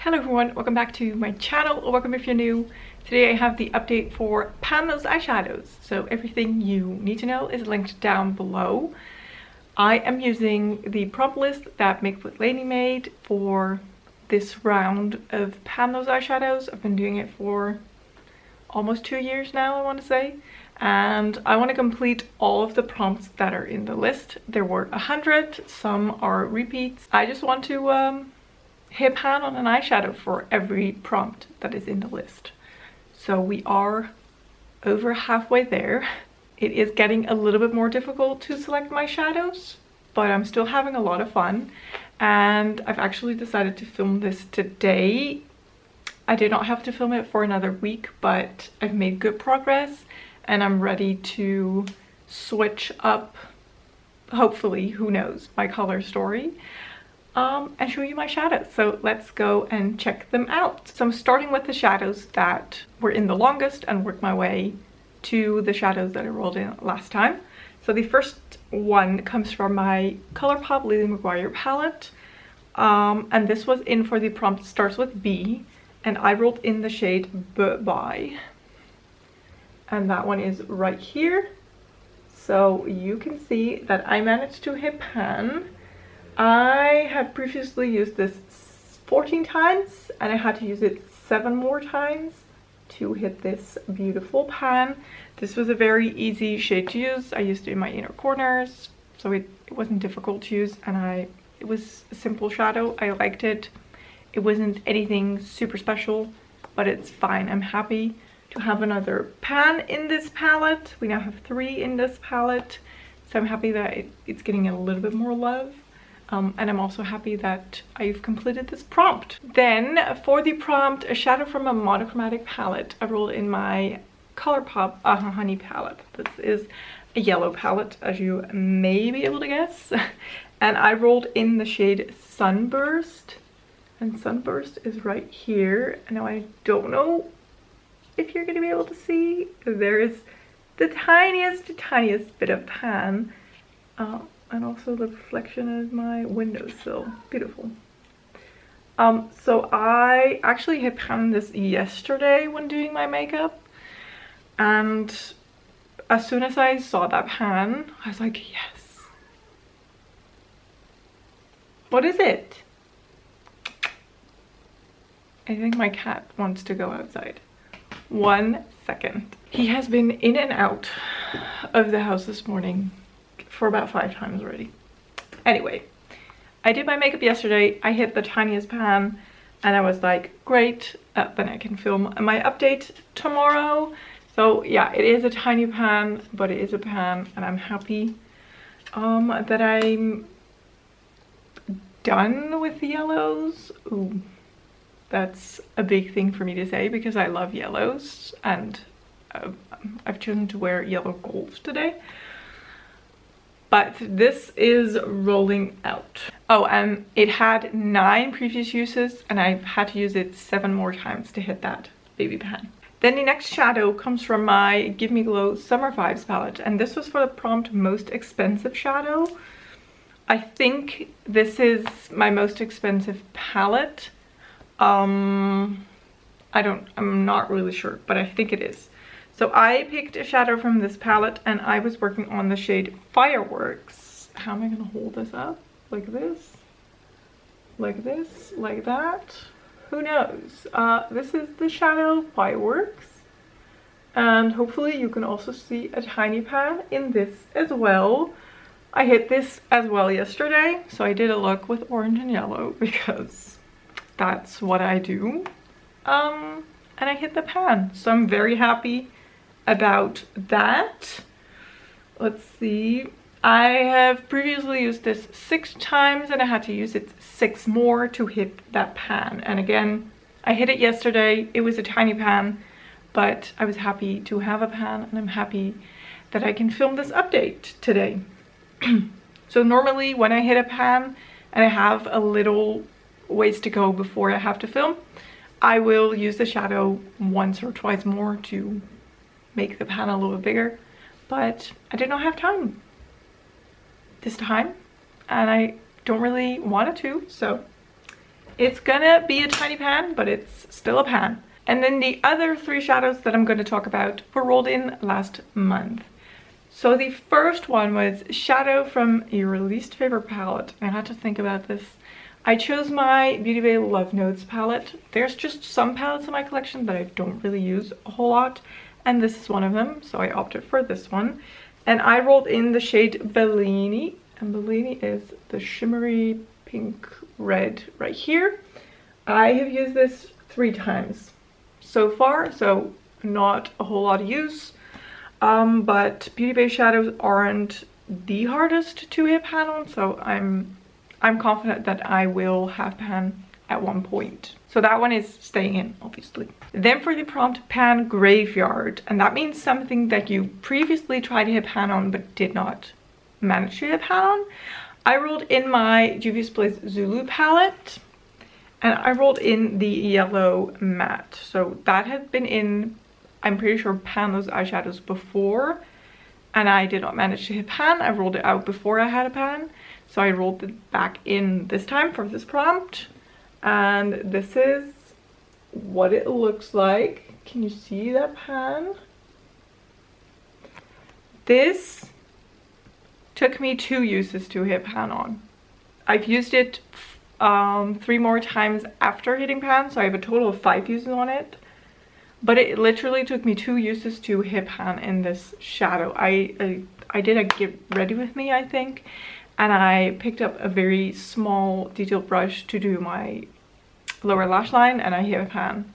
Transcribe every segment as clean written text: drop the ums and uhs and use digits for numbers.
Hello everyone, welcome back to my channel, or welcome if you're new. Today I have the update for pan those eyeshadows. So everything you need to know is linked down below. I am using the prompt list that Makeup with Laney made for this round of pan those eyeshadows. I've been doing it for almost 2 years now, I want to say. And I want to complete all of the prompts that are in the list. There were 100, some are repeats. I just want to hit pan on an eyeshadow for every prompt that is in the list. So we are over halfway there. It is getting a little bit more difficult to select my shadows, but I'm still having a lot of fun. And I've actually decided to film this today. I did not have to film it for another week, but I've made good progress and I'm ready to switch up, hopefully, who knows, my color story. And show you my shadows. So let's go and check them out. So I'm starting with the shadows that were in the longest and work my way to the shadows that I rolled in last time. So the first one comes from my ColourPop Lily McGuire palette. And this was in for the prompt starts with B, and I rolled in the shade By. And that one is right here. So you can see that I managed to hit pan. I have previously used this 14 times and I had to use it 7 more times to hit this beautiful pan. This was a very easy shade to use. I used it in my inner corners, so it wasn't difficult to use, and it was a simple shadow. I liked it. It wasn't anything super special, but it's fine. I'm happy to have another pan in this palette. We now have 3 in this palette, so I'm happy that it's getting a little bit more love. And I'm also happy that I've completed this prompt. Then for the prompt, a shadow from a monochromatic palette, I rolled in my ColourPop Honey palette. This is a yellow palette, as you may be able to guess. And I rolled in the shade Sunburst. And Sunburst is right here. Now I don't know if you're going to be able to see. There is the tiniest bit of pan. And also the reflection of my windowsill. Beautiful. So I actually hit pan this yesterday when doing my makeup, and as soon as I saw that pan, I was like, yes. What is it? I think my cat wants to go outside. 1 second. He has been in and out of the house this morning for about 5 times already. Anyway, I did my makeup yesterday. I hit the tiniest pan and I was like, great, then I can film my update tomorrow. So yeah, it is a tiny pan, but it is a pan, and I'm happy that I'm done with the yellows. Ooh, that's a big thing for me to say because I love yellows, and I've chosen to wear yellow gold today. But this is rolling out. Oh, and it had 9 previous uses, and I've had to use it 7 more times to hit that baby pan. Then the next shadow comes from my Give Me Glow Summer Vibes palette, and this was for the prompt most expensive shadow. I think this is my most expensive palette. I'm not really sure, but I think it is. So I picked a shadow from this palette and I was working on the shade Fireworks. How am I gonna hold this up? Like this? Like this? Like that? Who knows? This is the shadow Fireworks. And hopefully you can also see a tiny pan in this as well. I hit this as well yesterday, so I did a look with orange and yellow because that's what I do. And I hit the pan, so I'm very happy about that. Let's see. I have previously used this 6 times and I had to use it 6 more to hit that pan. And again, I hit it yesterday. It was a tiny pan, but I was happy to have a pan, and I'm happy that I can film this update today. So normally when I hit a pan and I have a little ways to go before I have to film, I will use the shadow once or twice more to make the pan a little bit bigger, but I did not have time this time and I don't really want it to, so It's gonna be a tiny pan, but it's still a pan. And then the other 3 shadows that I'm going to talk about were rolled in last month. So the first one was Shadow from your least favorite palette. I had to think about this. I chose my Beauty Bay Love Notes palette. There's just some palettes in my collection that I don't really use a whole lot, and this is one of them, so I opted for this one. And I rolled in the shade Laney, and Laney is the shimmery pink red right here. I have used this 3 times so far, so not a whole lot of use. But Beauty Bay shadows aren't the hardest to hit pan on, so I'm confident that I will have pan at one point. So that one is staying in, obviously. Then for the prompt, pan graveyard, and that means something that you previously tried to hit pan on but did not manage to hit pan on. I rolled in my Juvia's Place Zulu palette, and I rolled in the yellow matte. So that had been in, I'm pretty sure, pan those eyeshadows before, and I did not manage to hit pan. I rolled it out before I had a pan, so I rolled it back in this time for this prompt. And this is what it looks like. Can you see that pan? This took me 2 uses to hit pan on. I've used it 3 more times after hitting pan, so I have a total of 5 uses on it. But it literally took me 2 uses to hit pan in this shadow. I did a get ready with me, I think, and I picked up a very small detailed brush to do my lower lash line, and I hit a pan.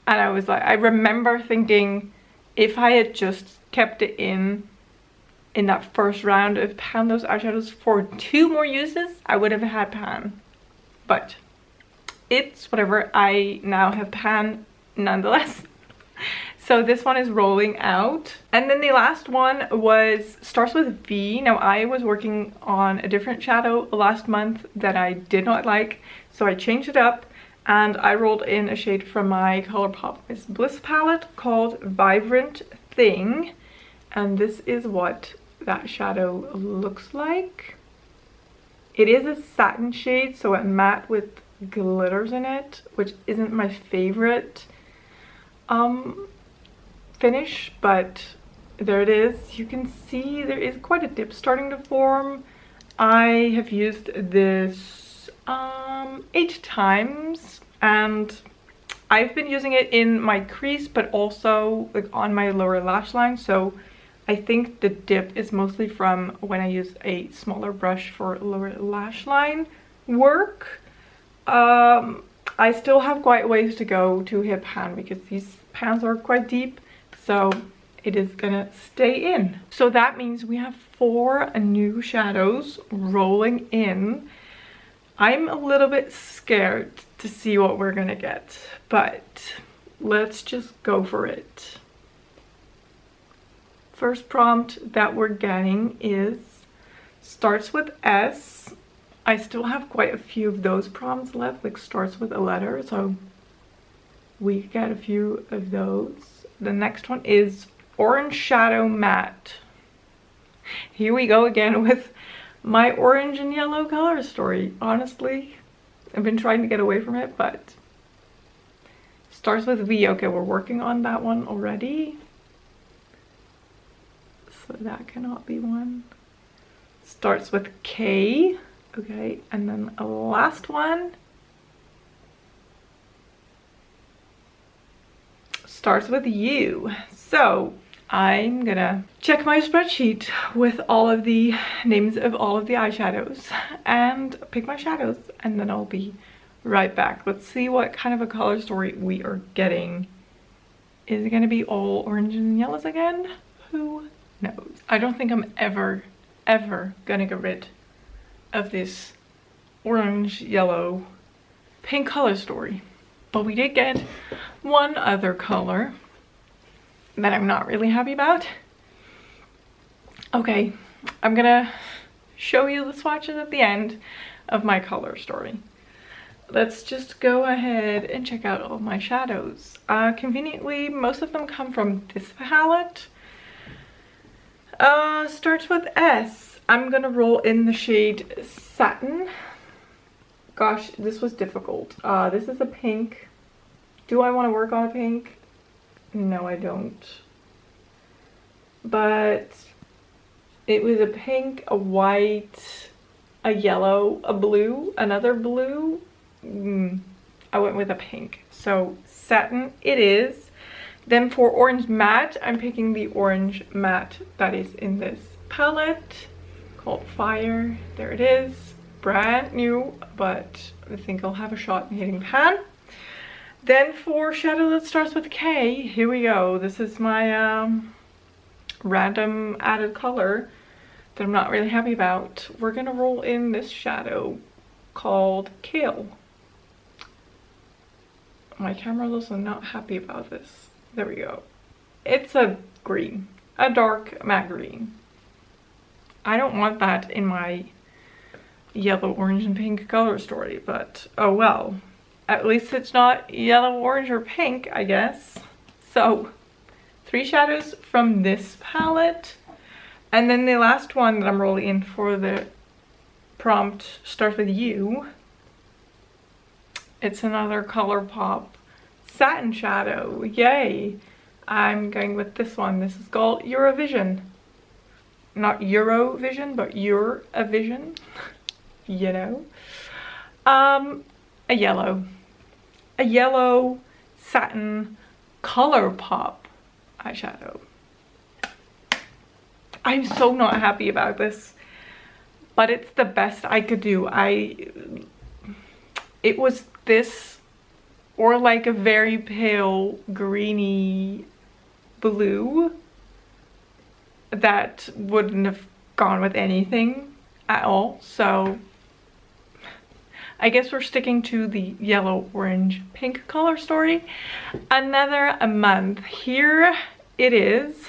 And I was like, I remember thinking, if I had just kept it in that first round of pan those eyeshadows for 2 more uses, I would have had pan. But it's whatever, I now have pan nonetheless. So this one is rolling out. And then the last one starts with V. Now I was working on a different shadow last month that I did not like, so I changed it up and I rolled in a shade from my ColourPop Miss Bliss palette called Vibrant Thing, and this is what that shadow looks like. It is a satin shade, so a matte with glitters in it, which isn't my favorite finish, but there it is. You can see there is quite a dip starting to form. I have used this 8 times, and I've been using it in my crease but also like on my lower lash line, so I think the dip is mostly from when I use a smaller brush for lower lash line work. I still have quite a ways to go to hit pan because these pans are quite deep, so it is gonna stay in. So that means we have 4 new shadows rolling in. I'm a little bit scared to see what we're gonna get, but let's just go for it. First prompt that we're getting starts with S. I still have quite a few of those prompts left, like starts with a letter, so we get a few of those. The next one is Orange Shadow Matte. Here we go again with my orange and yellow color story. Honestly, I've been trying to get away from it, but starts with V. Okay, we're working on that one already, so that cannot be one. Starts with K. Okay, and then a last one starts with U. So I'm gonna check my spreadsheet with all of the names of all of the eyeshadows and pick my shadows, and then I'll be right back. Let's see what kind of a color story we are getting. Is it gonna be all orange and yellows again? Who knows? I don't think I'm ever gonna get rid of this orange, yellow, pink color story. But we did get one other color that I'm not really happy about. Okay, I'm gonna show you the swatches at the end of my color story. Let's just go ahead and check out all my shadows. Conveniently, most of them come from this palette. Starts with S. I'm gonna roll in the shade Satin Gosh, this was difficult. This is a pink. Do I want to work on a pink? No, I don't. But it was a pink, a white, a yellow, a blue, another blue. I went with a pink. So satin it is. Then for orange matte, I'm picking the orange matte that is in this palette called Fire. There it is. Brand new, but I think I'll have a shot in hitting pan. Then for shadow that starts with K, here we go. This is my random added color that I'm not really happy about. We're gonna roll in this shadow called Kale. My camera's also not happy about this. There we go. It's a green, a dark matte green. I don't want that in my yellow, orange, and pink color story, but oh well. At least it's not yellow, orange, or pink, I guess. So 3 shadows from this palette. And then the last one that I'm rolling in for the prompt starts with U. It's another ColourPop satin shadow. Yay! I'm going with this one. This is called Eurovision. Not Eurovision, but Eurovision. You know. A yellow satin ColourPop eyeshadow. I'm so not happy about this, but it's the best I could do. It was this or like a very pale greeny blue that wouldn't have gone with anything at all. So I guess we're sticking to the yellow, orange, pink color story. Another month. Here it is.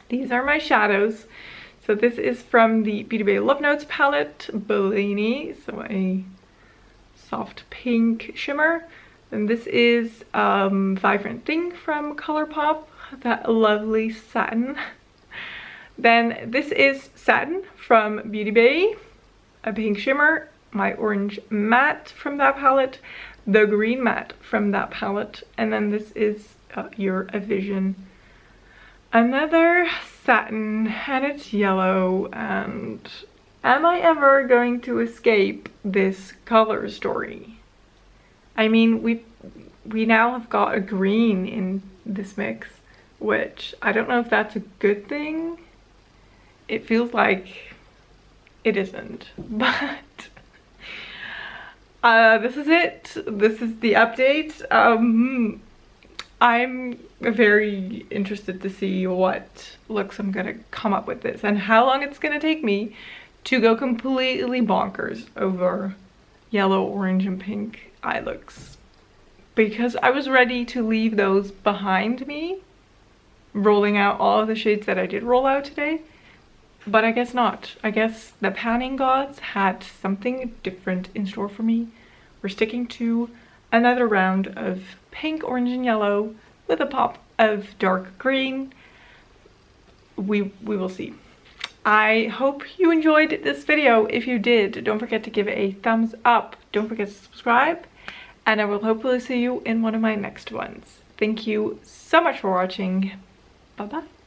These are my shadows. So this is from the Beauty Bay Love Notes palette, Laney. So a soft pink shimmer. And this is Vibrant Thing from ColourPop, that lovely satin. Then this is Satin from Beauty Bay, a pink shimmer. My orange matte from that palette, the green matte from that palette, and then this is Eurovision, another satin, and it's yellow. And am I ever going to escape this color story? I mean, we now have got a green in this mix, which I don't know if that's a good thing. It feels like it isn't, but this is it. This is the update. I'm very interested to see what looks I'm gonna come up with this and how long it's gonna take me to go completely bonkers over yellow, orange, and pink eye looks, because I was ready to leave those behind me, rolling out all of the shades that I did roll out today. But I guess not. I guess the panning gods had something different in store for me. We're sticking to another round of pink, orange, and yellow with a pop of dark green. We will see. I hope you enjoyed this video. If you did, don't forget to give it a thumbs up. Don't forget to subscribe. And I will hopefully see you in one of my next ones. Thank you so much for watching. Bye-bye.